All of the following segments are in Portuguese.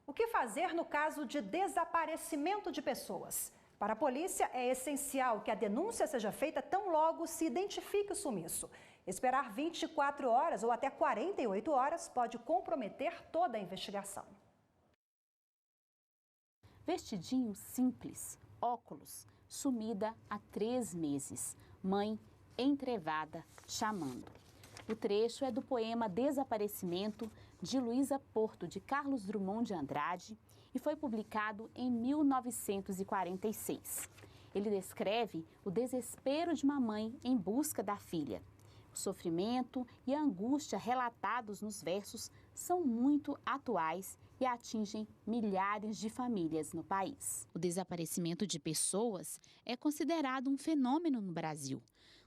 O que fazer no caso de desaparecimento de pessoas? Para a polícia, é essencial que a denúncia seja feita tão logo se identifique o sumiço. Esperar 24 horas ou até 48 horas pode comprometer toda a investigação. Vestidinho simples, óculos, sumida há 3 meses, mãe entrevada, chamando. O trecho é do poema Desaparecimento, de Luísa Porto, de Carlos Drummond de Andrade, e foi publicado em 1946. Ele descreve o desespero de uma mãe em busca da filha. O sofrimento e a angústia relatados nos versos são muito atuais e atingem milhares de famílias no país. O desaparecimento de pessoas é considerado um fenômeno no Brasil.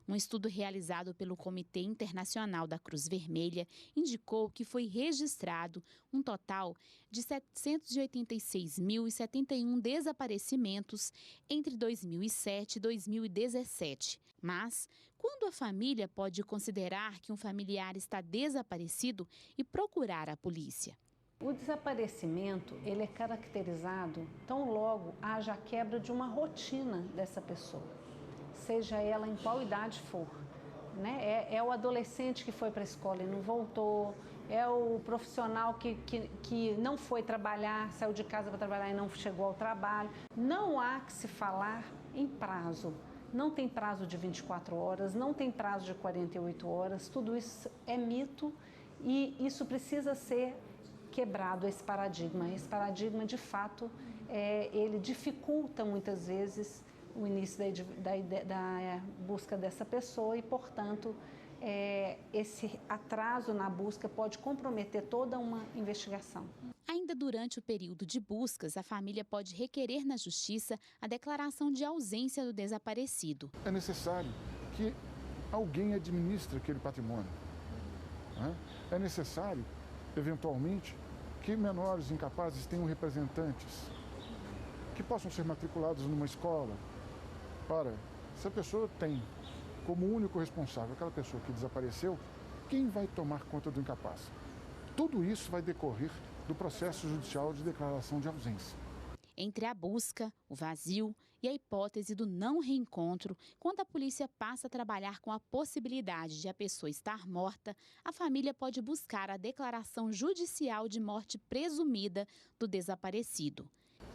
Um estudo realizado pelo Comitê Internacional da Cruz Vermelha indicou que foi registrado um total de 786.071 desaparecimentos entre 2007 e 2017. Mas, quando a família pode considerar que um familiar está desaparecido e procurar a polícia? O desaparecimento, ele é caracterizado tão logo haja a quebra de uma rotina dessa pessoa, seja ela em qual idade for, né? É o adolescente que foi para a escola e não voltou, é o profissional que não foi trabalhar, saiu de casa para trabalhar e não chegou ao trabalho. Não há que se falar em prazo. Não tem prazo de 24 horas, não tem prazo de 48 horas, tudo isso é mito e isso precisa ser quebrado, esse paradigma. Esse paradigma, de fato, ele dificulta muitas vezes o início da busca dessa pessoa e, portanto, esse atraso na busca pode comprometer toda uma investigação. Ainda durante o período de buscas, a família pode requerer na Justiça a declaração de ausência do desaparecido. É necessário que alguém administre aquele patrimônio. É necessário, eventualmente, que menores incapazes tenham representantes que possam ser matriculados numa escola. Para, se a pessoa tem como único responsável aquela pessoa que desapareceu, quem vai tomar conta do incapaz? Tudo isso vai decorrer do processo judicial de declaração de ausência. Entre a busca, o vazio e a hipótese do não reencontro, quando a polícia passa a trabalhar com a possibilidade de a pessoa estar morta, a família pode buscar a declaração judicial de morte presumida do desaparecido.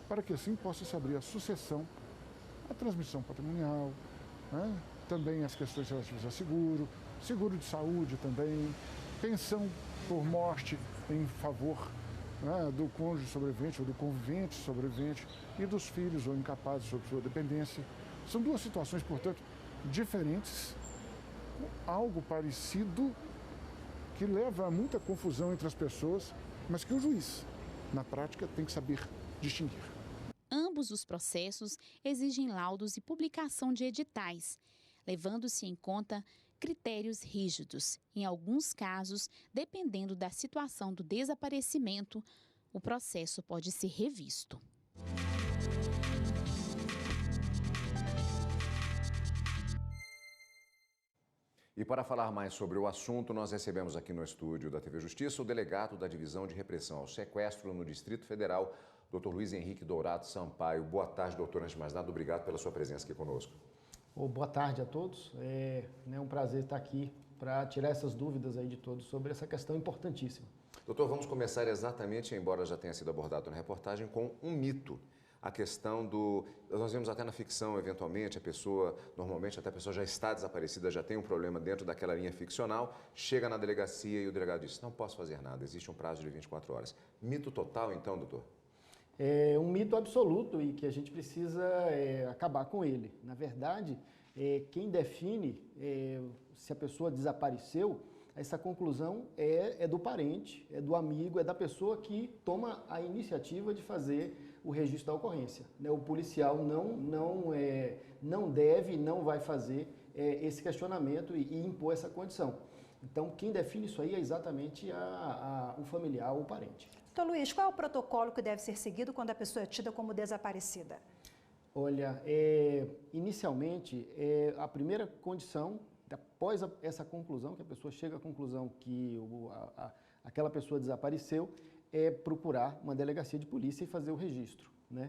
Para que assim possa se abrir a sucessão, a transmissão patrimonial, também as questões relativas a seguro, seguro de saúde também, pensão por morte em favor do cônjuge sobrevivente ou do convivente sobrevivente e dos filhos ou incapazes sob sua dependência. São duas situações, portanto, diferentes, algo parecido que leva a muita confusão entre as pessoas, mas que o juiz, na prática, tem que saber distinguir. Ambos os processos exigem laudos e publicação de editais, levando-se em conta critérios rígidos. Em alguns casos, dependendo da situação do desaparecimento, o processo pode ser revisto. E para falar mais sobre o assunto, nós recebemos aqui no estúdio da TV Justiça o delegado da Divisão de Repressão ao Sequestro no Distrito Federal, Dr. Luiz Henrique Dourado Sampaio. Boa tarde, doutor. Antes de mais nada, obrigado pela sua presença aqui conosco. Boa tarde a todos. É um prazer estar aqui para tirar essas dúvidas aí de todos sobre essa questão importantíssima. Doutor, vamos começar exatamente, embora já tenha sido abordado na reportagem, com um mito. A questão do... Nós vemos até na ficção, eventualmente, normalmente até a pessoa já está desaparecida, já tem um problema dentro daquela linha ficcional, chega na delegacia e o delegado diz, não posso fazer nada, existe um prazo de 24 horas. Mito total, então, doutor? É um mito absoluto e que a gente precisa acabar com ele. Na verdade, quem define se a pessoa desapareceu, essa conclusão é do parente, é do amigo, é da pessoa que toma a iniciativa de fazer o registro da ocorrência. O policial não deve, não vai fazer esse questionamento e impor essa condição. Então, quem define isso aí é exatamente o familiar ou o parente. Doutor Luiz, qual é o protocolo que deve ser seguido quando a pessoa é tida como desaparecida? Olha, inicialmente, a primeira condição, após essa conclusão, que a pessoa chega à conclusão que aquela pessoa desapareceu, é procurar uma delegacia de polícia e fazer o registro, né?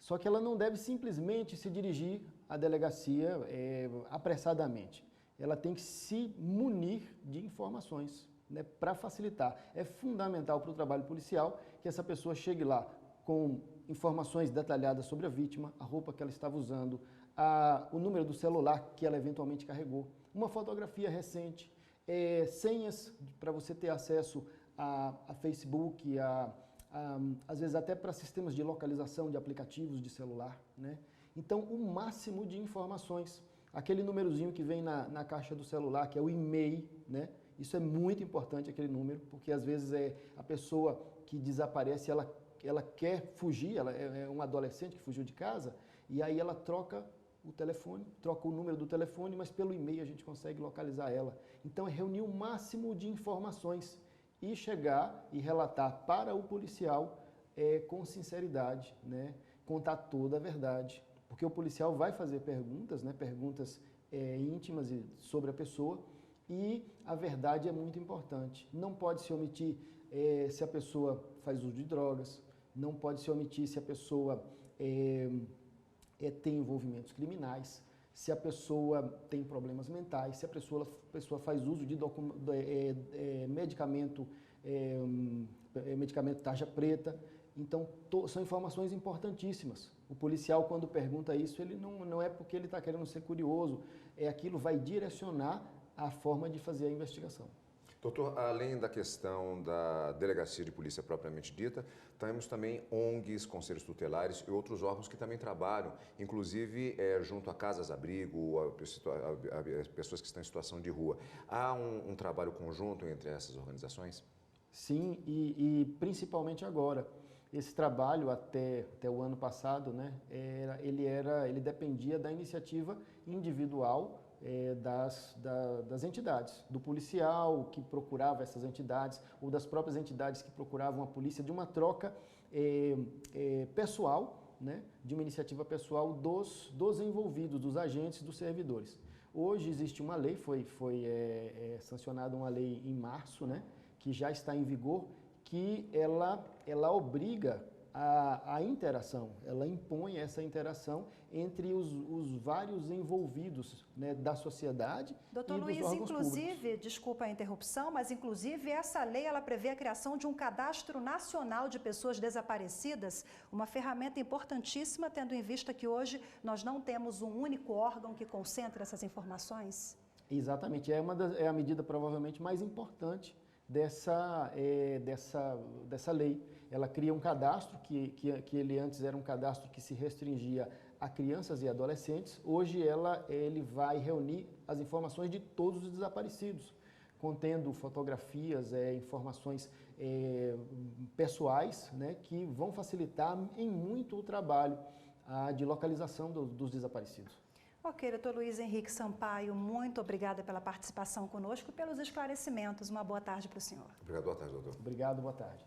Só que ela não deve simplesmente se dirigir à delegacia apressadamente. Ela tem que se munir de informações, né, para facilitar. É fundamental para o trabalho policial que essa pessoa chegue lá com informações detalhadas sobre a vítima, a roupa que ela estava usando, o número do celular que ela eventualmente carregou, uma fotografia recente, senhas para você ter acesso a Facebook, às vezes até para sistemas de localização de aplicativos de celular, né? Então, o máximo de informações. Aquele númerozinho que vem na caixa do celular, que é o e-mail, né? Isso é muito importante, aquele número, porque às vezes a pessoa que desaparece, ela quer fugir, ela é um adolescente que fugiu de casa, e aí ela troca o telefone, troca o número do telefone, mas pelo e-mail a gente consegue localizar ela. Então, é reunir o máximo de informações e chegar e relatar para o policial com sinceridade, né? Contar toda a verdade. Porque o policial vai fazer perguntas, né? Perguntas íntimas sobre a pessoa, e a verdade é muito importante. Não pode se omitir se a pessoa faz uso de drogas, não pode se omitir se a pessoa tem envolvimentos criminais, se a pessoa tem problemas mentais, se a pessoa faz uso de medicamento tarja preta. Então, são informações importantíssimas. O policial, quando pergunta isso, ele não é porque ele está querendo ser curioso, aquilo vai direcionar a forma de fazer a investigação. Doutor, além da questão da delegacia de polícia propriamente dita, temos também ONGs, conselhos tutelares e outros órgãos que também trabalham, inclusive junto a casas-abrigo, a pessoas que estão em situação de rua. Há um trabalho conjunto entre essas organizações? Sim, e principalmente agora. Esse trabalho até o ano passado, né, ele dependia da iniciativa individual das entidades, do policial que procurava essas entidades, ou das próprias entidades que procuravam a polícia, de uma troca pessoal, né, de uma iniciativa pessoal dos envolvidos, dos agentes, dos servidores. Hoje existe uma lei, foi sancionada uma lei em março, né, que já está em vigor, que ela obriga a interação, ela impõe essa interação entre os vários envolvidos, né, da sociedade. Doutor e dos Luiz, órgãos inclusive, públicos. desculpa a interrupção, mas inclusive essa lei ela prevê a criação de um cadastro nacional de pessoas desaparecidas, uma ferramenta importantíssima, tendo em vista que hoje nós não temos um único órgão que concentra essas informações. Exatamente, é a medida provavelmente mais importante dessa lei. Ela cria um cadastro, que ele antes era um cadastro que se restringia a crianças e adolescentes. Hoje ele vai reunir as informações de todos os desaparecidos, contendo fotografias, informações pessoais, né, que vão facilitar em muito o trabalho de localização dos desaparecidos. Ok, doutor Luiz Henrique Sampaio, muito obrigada pela participação conosco e pelos esclarecimentos. Uma boa tarde para o senhor. Obrigado, boa tarde, doutor. Obrigado, boa tarde.